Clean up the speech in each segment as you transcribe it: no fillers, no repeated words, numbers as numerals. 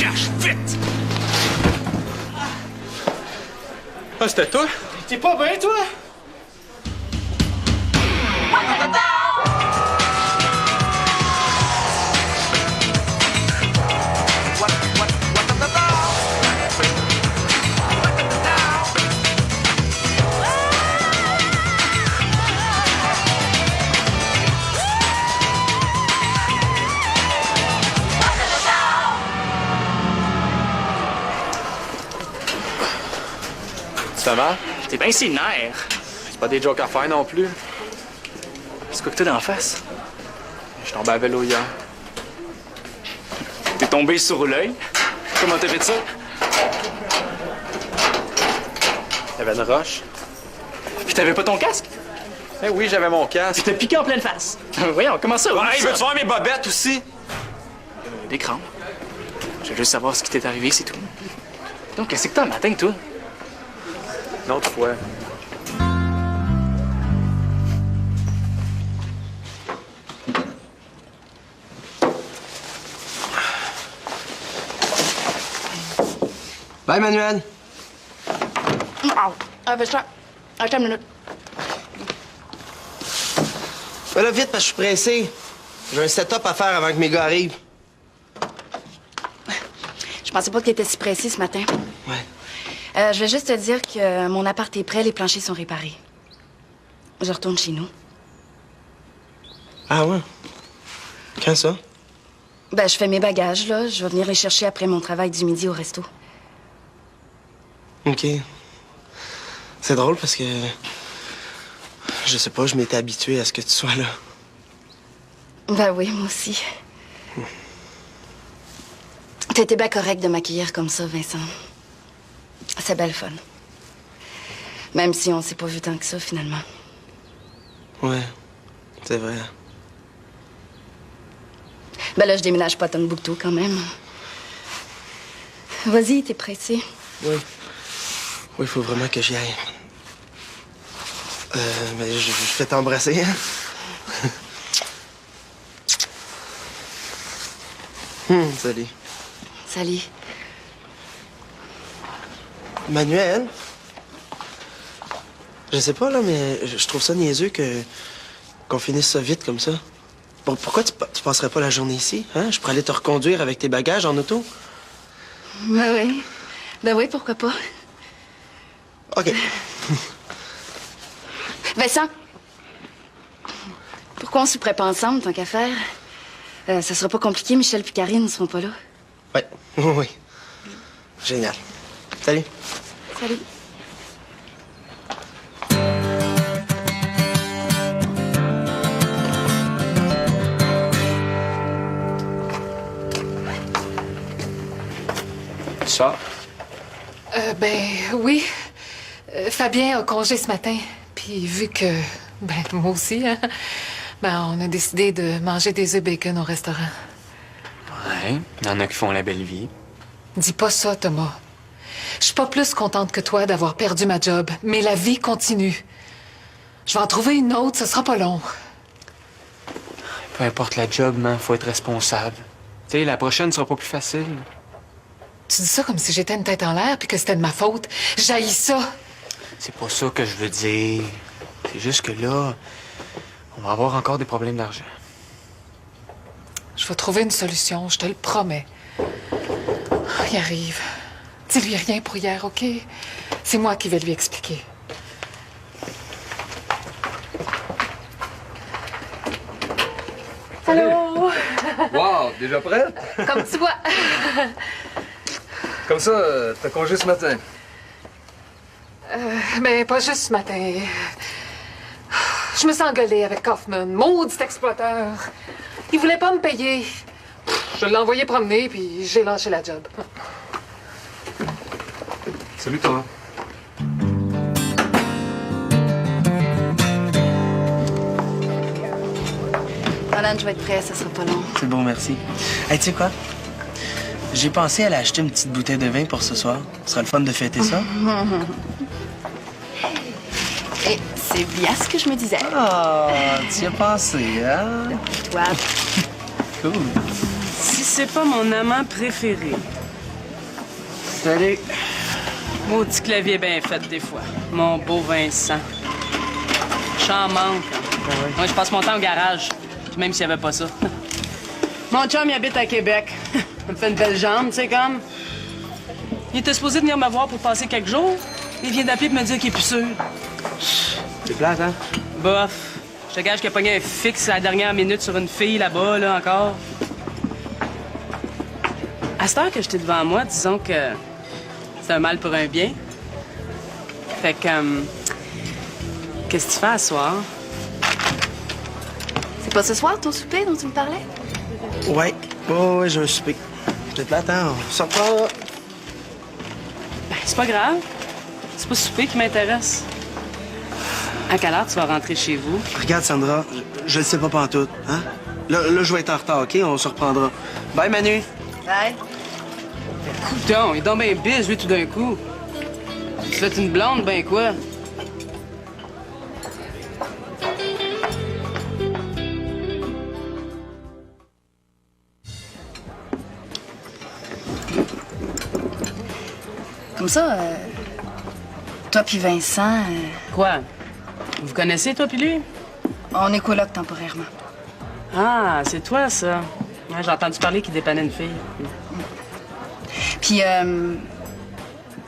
cache, vite! Ah, c'était toi? T'es pas bien, toi? Ça va? T'es bien ses nerfs. C'est pas des jokes à faire non plus. C'est quoi que t'as d'en face? Je suis tombé à vélo hier. T'es tombé sur l'œil? Comment t'as fait ça? Il y avait une roche. Puis t'avais pas ton casque? Eh oui, j'avais mon Tu casque. t'es piqué en pleine face. Voyons, comment ça? Ouais, hey, veux-tu voir mes bobettes aussi? Des crampes. Je veux juste savoir ce qui t'est arrivé, c'est tout. Donc, qu'est-ce que t'as le matin, toi? Une autre fois. Bye, Manuel. Attends une minute. Va là vite parce que je suis pressé. J'ai un setup à faire avant que mes gars arrivent. Je pensais pas que t'étais si pressé ce matin. Ouais. Je vais juste te dire que mon appart est prêt, les planchers sont réparés. Je retourne chez nous. Ah ouais? Quand ça? Ben, je fais mes bagages, là. Je vais venir les chercher après mon travail du midi au resto. OK. C'est drôle parce que... Je sais pas, je m'étais habitué à ce que tu sois là. Ben oui, moi aussi. T'as été bien correct de m'accueillir comme ça, Vincent. C'est belle fun. Même si on s'est pas vu tant que ça, finalement. Ouais, c'est vrai. Ben là, je déménage pas à Tombouctou, quand même. Vas-y, t'es pressé. Oui. Oui, il faut vraiment que j'y aille. Mais je vais t'embrasser, hein? Salut. Salut. Manuel? Je sais pas, là, mais je trouve ça niaiseux qu'on finisse ça vite comme ça. Pourquoi tu passerais pas la journée ici, hein? Je pourrais aller te reconduire avec tes bagages en auto. Ben oui. Ben oui, pourquoi pas. OK. Vincent, pourquoi on se ferait pas ensemble, tant qu'à faire? Ça sera pas compliqué, Michel et Karine ne seront pas là. Ouais, oui. Génial. Salut. Salut. Ça? Ben oui. Fabien a congé ce matin. Puis vu que, ben moi aussi, hein, ben on a décidé de manger des œufs bacon au restaurant. Ouais, il y en a qui font la belle vie. Dis pas ça, Thomas. Je suis pas plus contente que toi d'avoir perdu ma job, mais la vie continue. Je vais en trouver une autre, ce sera pas long. Peu importe la job, man, faut être responsable. Tu sais, la prochaine sera pas plus facile. Tu dis ça comme si j'étais une tête en l'air puis que c'était de ma faute. J'haïs ça. C'est pas ça que je veux dire. C'est juste que là, on va avoir encore des problèmes d'argent. Je vais trouver une solution, je te le promets. Il arrive. Dis-lui rien pour hier, OK? C'est moi qui vais lui expliquer. Allô? Wow, déjà prête? Comme tu vois. Comme ça, t'as congé ce matin. Mais pas juste ce matin. Je me suis engueulée avec Kaufman, maudit exploiteur. Il voulait pas me payer. Je l'ai envoyé promener, puis j'ai lâché la job. Salut, Thomas. Alan, je vais être prêt, ça sera pas long. C'est bon, merci. Hey, tu sais quoi? J'ai pensé à aller acheter une petite bouteille de vin pour ce soir. Ce sera le fun de fêter ça. Et c'est bien ce que je me disais. Ah, tu y as pensé, hein? Toi, Cool. Si c'est pas mon amant préféré, Salut. Maudit clavier bien fait des fois. Mon beau Vincent. J'en manque. Moi, je passe mon temps au garage, même s'il n'y avait pas ça. Mon chum, il habite à Québec. Il me fait une belle jambe, tu sais, comme. Il était supposé venir me voir pour passer quelques jours. Il vient d'appeler pour me dire qu'il est plus sûr. C'est plate, hein? Bof. Je te gage qu'il a pogné un fixe à la dernière minute sur une fille là-bas, là, encore. À cette heure que j'étais devant moi, disons que c'est un mal pour un bien. Fait que... qu'est-ce que tu fais à soir? C'est pas ce soir ton souper dont tu me parlais? Ouais. Ouais, j'ai un souper. C'est plate, hein? On s'en reprend. Ben, c'est pas grave. C'est pas le souper qui m'intéresse. À quelle heure tu vas rentrer chez vous? Regarde, Sandra, je le sais pas pantoute, hein? Là, je vais être en retard, OK? On se reprendra. Bye, Manu. Ouais. Coudon, il est donc bien bise, lui, tout d'un coup. Tu fais une blonde, ben quoi? Comme ça, toi puis Vincent, Quoi? Vous connaissez, toi puis lui? on est colocs temporairement. Ah, c'est toi, ça. Ouais, j'ai entendu parler qu'il dépannait une fille.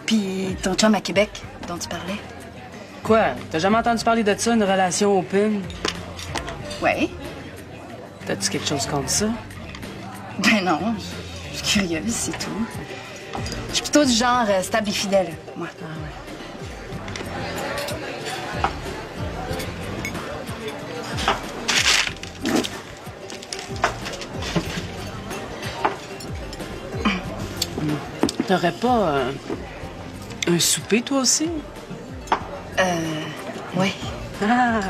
Puis ton chum à Québec dont tu parlais? Quoi? T'as jamais entendu parler de ça, une relation open? Ouais. T'as-tu quelque chose contre ça? Ben non, je suis curieuse, c'est tout. Je suis plutôt du genre stable et fidèle, moi. T'aurais pas un souper, toi aussi? Ouais. Ah!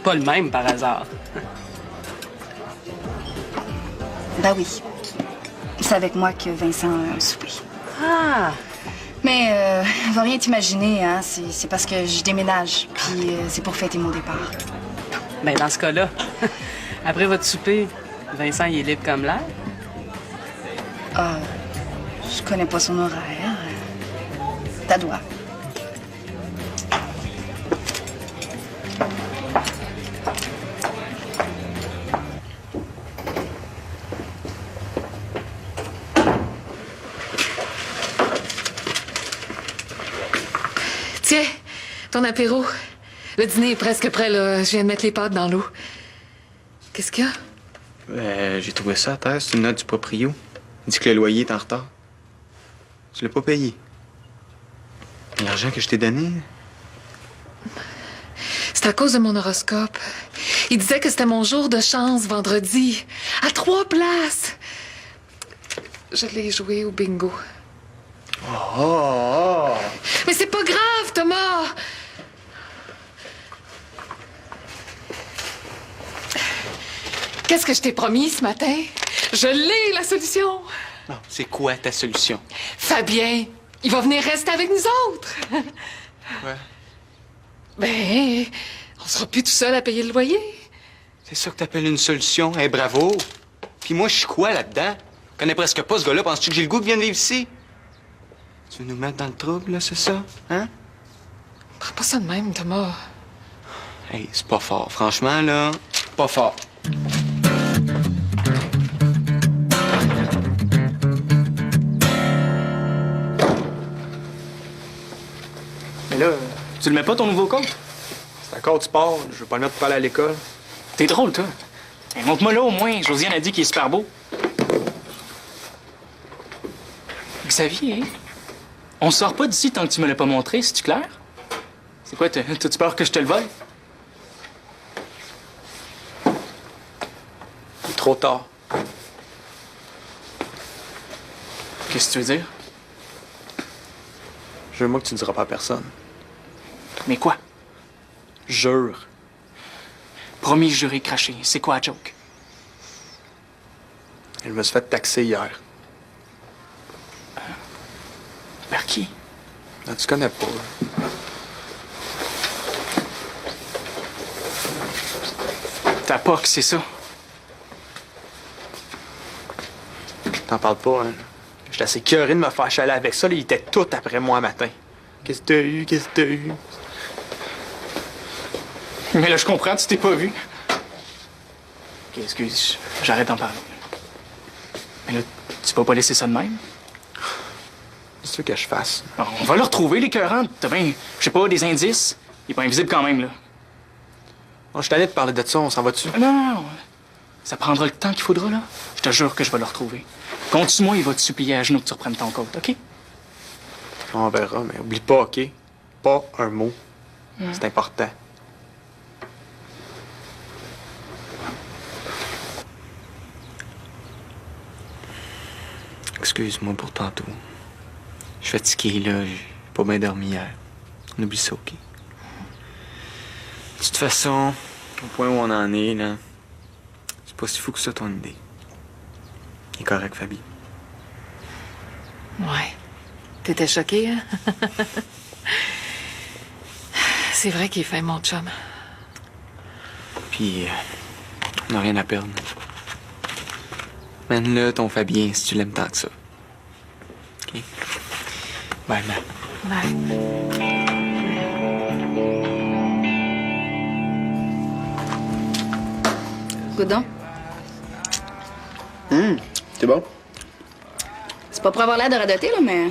Pas le même, par hasard. Ben oui. C'est avec moi que Vincent a un souper. Ah! Mais va rien t'imaginer, hein. C'est parce que je déménage. Puis c'est pour fêter mon départ. Ben, dans ce cas-là, après votre souper, Vincent, il est libre comme l'air? Je connais pas son horaire. T'as droit. Tiens, ton apéro. Le dîner est presque prêt, là. Je viens de mettre les pâtes dans l'eau. Qu'est-ce qu'il y a? J'ai trouvé ça à terre. C'est une note du proprio. Il dit que le loyer est en retard. Tu l'as pas payé. L'argent que je t'ai donné, C'est à cause de mon horoscope. Il disait que c'était mon jour de chance vendredi. À 3 places. Je l'ai joué au bingo. Oh! Mais c'est pas grave, Thomas! Qu'est-ce que je t'ai promis ce matin? Je l'ai, la solution! Non, c'est quoi ta solution? Fabien, il va venir rester avec nous autres! Ouais. Ben, on sera plus tout seul à payer le loyer. C'est ça que t'appelles une solution? Eh, bravo! Puis moi, je suis quoi là-dedans? Je connais presque pas ce gars-là. Penses-tu que j'ai le goût de venir vivre ici? Tu veux nous mettre dans le trouble, là, c'est ça? Hein? Prends pas ça de même, Thomas. Hey, c'est pas fort. Franchement, là, pas fort. Mais là, tu le mets pas ton nouveau compte? C'est encore du sport. Je veux pas le mettre pour aller à l'école. T'es drôle, toi. Hey, montre-moi là au moins. Josiane a dit qu'il est super beau. Xavier, on sort pas d'ici tant que tu me l'as pas montré, c'est-tu clair? C'est quoi, t'as-tu peur que je te le vole? Il est trop tard. Qu'est-ce que tu veux dire? Jure-moi que tu ne diras pas à personne. Mais quoi? Jure. Promis, juré, craché. C'est quoi la joke? Je me suis fait taxer hier. Par qui? Non, tu connais pas. Ta POC, c'est ça? T'en parles pas, hein? J'étais assez curé de me faire chaler avec ça, là, il était tout après moi matin. Qu'est-ce que t'as eu? Qu'est-ce que t'as eu? Mais là, je comprends, tu t'es pas vu. Ok, excuse, j'arrête d'en parler. Mais là, tu vas pas laisser ça de même? Qu'est-ce que tu veux que je fasse? Bon, on va le retrouver, l'écœurant. T'as bien, je sais pas, des indices. Il est pas invisible quand même, là. Bon, je suis allé te parler de ça, on s'en va dessus. Non, non, non. Ça prendra le temps qu'il faudra, là. Je te jure que je vais le retrouver. Continue-moi, il va te supplier à genoux que tu reprennes ton code, OK? On verra, mais oublie pas, OK? Pas un mot. C'est important. Excuse-moi pour tantôt. Je suis fatigué, là. J'ai pas bien dormi hier. On oublie ça, OK? De toute façon, au point où on en est, là, c'est pas si fou que ça, ton idée. Il est correct, Fabi. Ouais. T'étais choquée, hein? C'est vrai qu'il est fin, mon chum. Puis, on n'a rien à perdre. Mène-le, ton Fabien, si tu l'aimes tant que ça. OK? Bye, man. Ouais. Coudon, C'est bon? c'est pas pour avoir l'air de radoter, là, mais...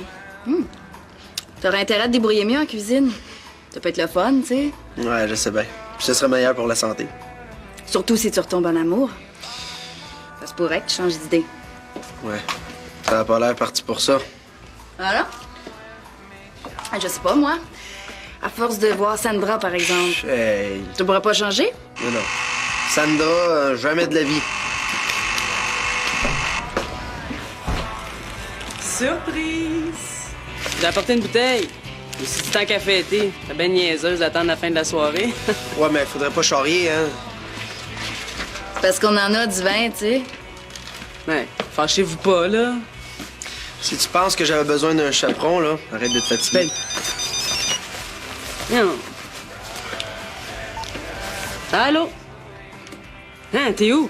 T'aurais intérêt à te débrouiller mieux en cuisine. Ça peut être le fun, tu sais. Ouais, je sais bien. Puis ce serait meilleur pour la santé. Surtout si tu retombes en amour. Ça se pourrait que tu changes d'idée. Ouais. Ça a pas l'air parti pour ça. Voilà. Ah, je sais pas, moi. À force de voir Sandra, par exemple. Hey. Tu pourrais pas changer? Non, non. Sandra, jamais de la vie. Surprise! J'ai apporté une bouteille. Mais si tu tant qu'à fêter, t'es bien niaiseuse d'attendre la fin de la soirée. Ouais, mais faudrait pas charrier, hein. Parce qu'on en a du vin, tu sais. Ouais, fâchez-vous pas, là. Si tu penses que j'avais besoin d'un chaperon, là, arrête de te fatiguer. Non. Allô? Hein, t'es où?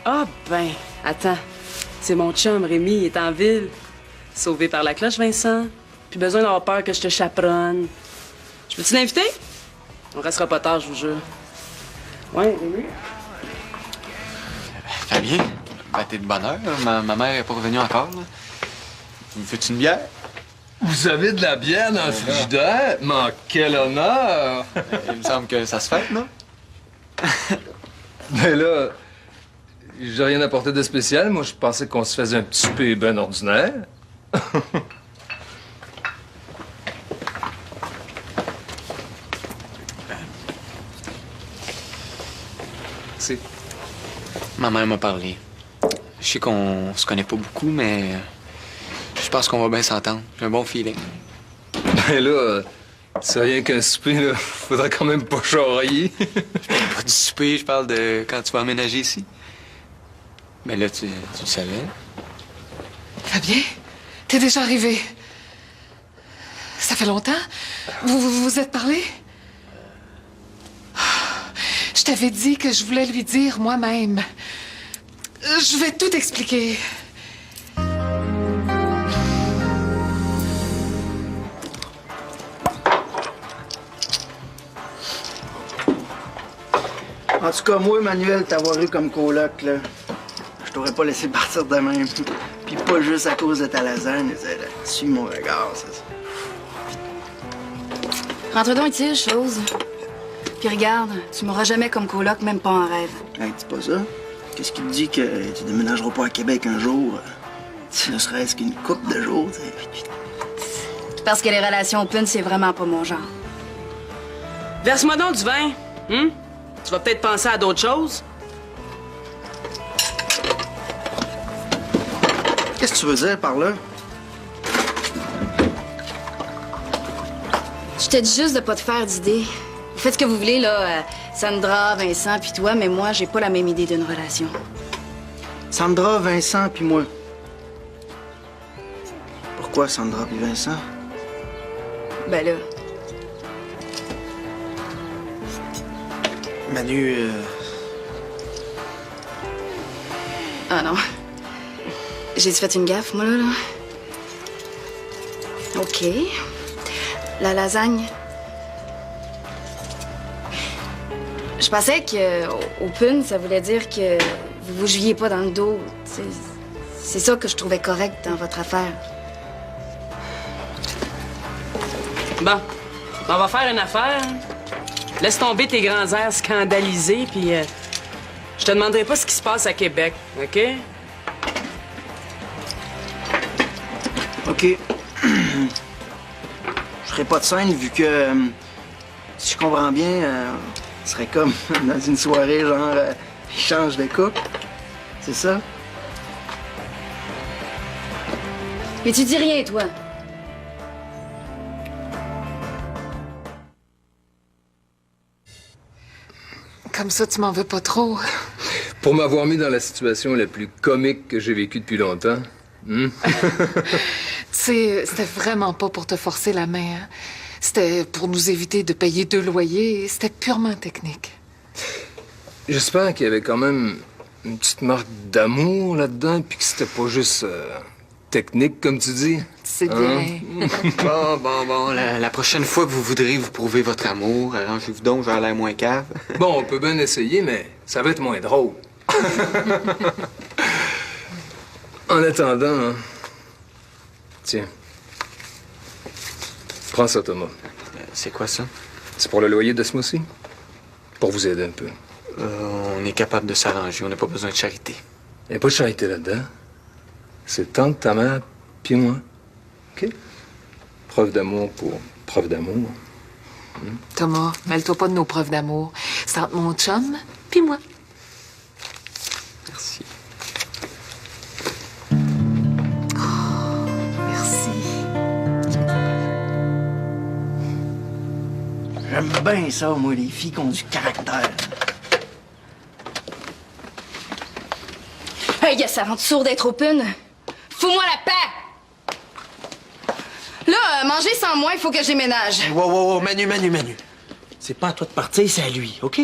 Ah, ben, attends. C'est mon chum, Rémi, il est en ville. Sauvé par la cloche, Vincent. Plus besoin d'avoir peur que je te chaperonne. Je peux-tu l'inviter? On restera pas tard, je vous jure. Ouais, Rémi? Fabien, ben, t'es de bonne heure. Ma mère est pas revenue encore, là. Me fais-tu une bière? Vous avez de la bière dans le frigidaire? Mais en quel honneur! Il me semble que ça se fait, non? Mais là, j'ai rien apporté de spécial. Moi, je pensais qu'on se faisait un petit souper ben ordinaire. C'est... Ma mère m'a parlé. Je sais qu'on se connaît pas beaucoup, mais je pense qu'on va bien s'entendre. J'ai un bon feeling. Mais là, c'est rien qu'un souper, là. Faudrait quand même pas charrier. Pas du souper, je parle de quand tu vas emménager ici. Mais là, tu le savais. Fabien, t'es déjà arrivé. Ça fait longtemps? Vous êtes parlé? Je t'avais dit que je voulais lui dire moi-même. Je vais tout expliquer. En tout cas, moi, Emmanuel, t'avoir eu comme coloc, là, je t'aurais pas laissé partir de même. Puis pas juste à cause de ta lasagne. Suis mon regard, ça. Rentre donc ici, chose. Puis regarde, tu m'auras jamais comme coloc, même pas en rêve. Hey, dis pas ça. Qu'est-ce qui te dit que tu déménageras pas à Québec un jour? Ne serait-ce qu'une couple de jours, tu sais. Parce que les relations open, c'est vraiment pas mon genre. Verse-moi donc du vin. Tu vas peut-être penser à d'autres choses. Qu'est-ce que tu veux dire par là? Je te dis juste de pas te faire d'idées. Vous faites ce que vous voulez, là, Sandra, Vincent, puis toi, mais moi, j'ai pas la même idée d'une relation. Sandra, Vincent, puis moi. Pourquoi Sandra puis Vincent? Ben là, Manu, ah non. J'ai fait une gaffe, moi, là? OK. La lasagne. Je pensais que open, ça voulait dire que vous vous jouiez pas dans le dos. C'est ça que je trouvais correct dans votre affaire. Bon, on va faire une affaire. Laisse tomber tes grands airs scandalisés, puis je te demanderai pas ce qui se passe à Québec, OK? OK. Je ferai pas de scène vu que, si je comprends bien, ce serait comme dans une soirée genre échange de couple. C'est ça? Mais tu dis rien, toi. Comme ça, tu m'en veux pas trop. Pour m'avoir mis dans la situation la plus comique que j'ai vécue depuis longtemps. Tu sais, c'était vraiment pas pour te forcer la main. Hein. C'était pour nous éviter de payer 2 loyers. C'était purement technique. J'espère qu'il y avait quand même une petite marque d'amour là-dedans, puis que c'était pas juste technique, comme tu dis. C'est bien. Bon. La prochaine fois que vous voudrez vous prouver votre amour, arrangez-vous donc, j'aurai l'air moins cave. Bon, on peut bien essayer, mais ça va être moins drôle. En attendant, hein, tiens. Prends ça, Thomas. C'est quoi ça? C'est pour le loyer de ce mois-ci. Pour vous aider un peu. On est capable de s'arranger, on n'a pas besoin de charité. Il n'y a pas de charité là-dedans. C'est tante, ta mère, puis moi. OK? Preuve d'amour pour preuve d'amour. Thomas, mêle-toi pas de nos preuves d'amour. C'est entre mon chum puis moi. Merci. Merci. J'aime bien ça, moi, les filles qui ont du caractère. Hey, ça rend sourd d'être open. Fous-moi la paix! Là, manger sans moi, il faut que j'éménage. Wow, Manu. C'est pas à toi de partir, c'est à lui, OK?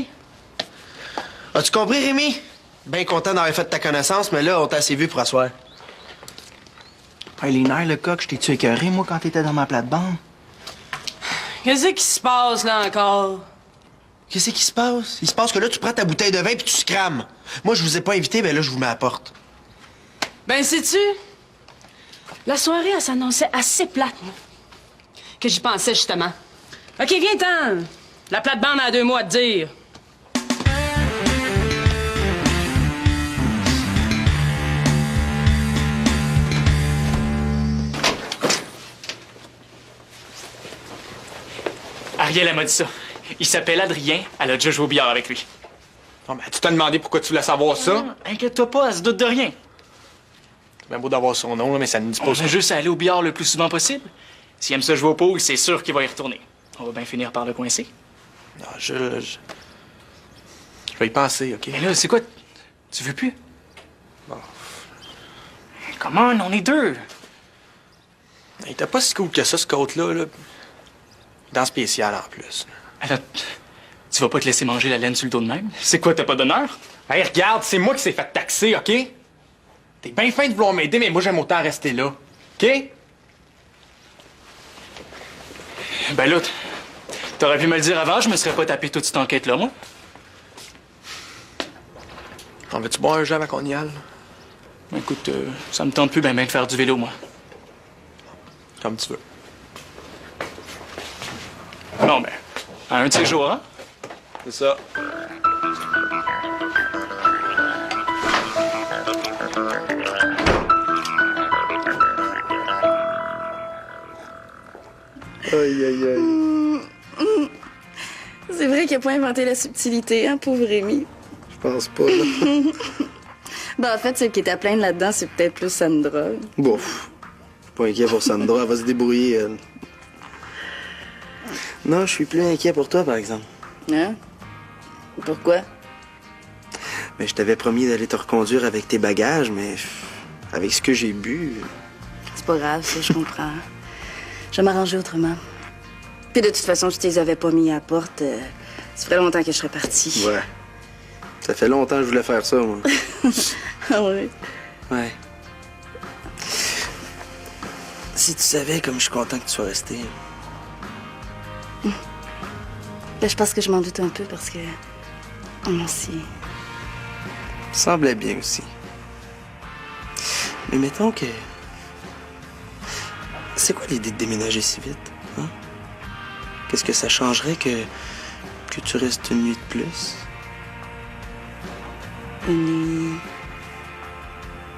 As-tu compris, Rémi? Bien content d'avoir fait ta connaissance, mais là, on t'a assez vu pour asseoir. Hey, les nerfs, le coq, je t'ai-tu écœuré, moi, quand t'étais dans ma plate-bande? Qu'est-ce qui se passe, là, encore? Qu'est-ce qui se passe? Il se passe que là, tu prends ta bouteille de vin puis tu se crames. Moi, je vous ai pas invité, mais là, je vous mets à la porte. Ben, sais-tu? La soirée, elle s'annonçait assez plate, moi. Que j'y pensais, justement. OK, viens-t'en. La plate-bande a 2 mots à te dire. Ariel, elle m'a dit ça. Il s'appelle Adrien. Elle a déjà joué au billard avec lui. Non, mais tu t'as demandé pourquoi tu voulais savoir ça? Inquiète-toi pas, elle se doute de rien. C'est bien beau d'avoir son nom, là, mais ça ne dit pas On ça. a juste à aller au billard le plus souvent possible. S'il aime ça jouer au pool, c'est sûr qu'il va y retourner. On va bien finir par le coincer. Non, je vais y penser, OK? Mais là, c'est quoi? Tu veux plus? Bon. Comment? On est 2. Il était pas si cool que ça, ce côte-là, là. Dans spécial, en plus. Alors, tu vas pas te laisser manger la laine sur le dos de même? C'est quoi, t'as pas d'honneur? Hey, regarde, c'est moi qui s'est fait taxer, OK? T'es bien fin de vouloir m'aider, mais moi, j'aime autant rester là. OK? Ben là, t'aurais pu me le dire avant, je me serais pas tapé toute cette enquête-là, moi. En veux-tu boire un jeu avant qu'on y aille? Écoute, ça me tente plus ben de faire du vélo, moi. Comme tu veux. Non, ben, à un de ces jours, hein? C'est ça. Aïe. C'est vrai qu'il a pas inventé la subtilité, hein, pauvre Rémi. Je pense pas, là. Ben, en fait, celle qui est à plaindre là-dedans, c'est peut-être plus Sandra. Bouf. Je suis pas inquiet pour Sandra, elle va se débrouiller, elle. Non, je suis plus inquiet pour toi, par exemple. Hein? Pourquoi? Mais je t'avais promis d'aller te reconduire avec tes bagages, mais avec ce que j'ai bu... C'est pas grave, ça, je comprends. Je vais m'arranger autrement. Puis de toute façon, je te les avais pas mis à la porte. Ça ferait longtemps que je serais partie. Ouais. Ça fait longtemps que je voulais faire ça, moi. Ah oui? Ouais. Si tu savais comme je suis content que tu sois resté. Ben, je pense que je m'en doute un peu parce que... Moi aussi. Semblait bien aussi. Mais mettons que... C'est quoi l'idée de déménager si vite, hein? Qu'est-ce que ça changerait que tu restes une nuit de plus? Une nuit...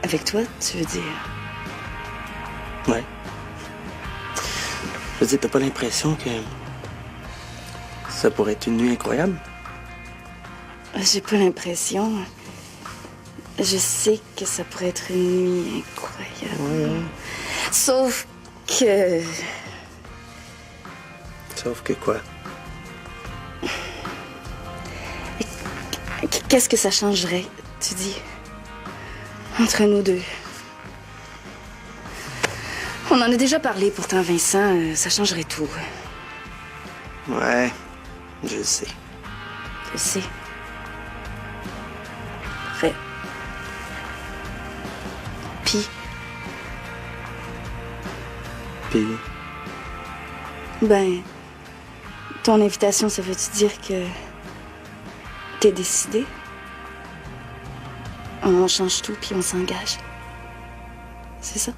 Avec toi, tu veux dire? Ouais. Je veux dire, t'as pas l'impression que... ça pourrait être une nuit incroyable? J'ai pas l'impression. Je sais que ça pourrait être une nuit incroyable. Ouais. Sauf que... Sauf que quoi? Qu'est-ce que ça changerait, tu dis? Entre nous deux. On en a déjà parlé, pourtant, Vincent. Ça changerait tout. Ouais, je le sais. Je sais. Parfait. Puis, Puis, ben... Ton invitation, ça veut-tu dire que... T'es décidé? On change tout, puis on s'engage. C'est ça?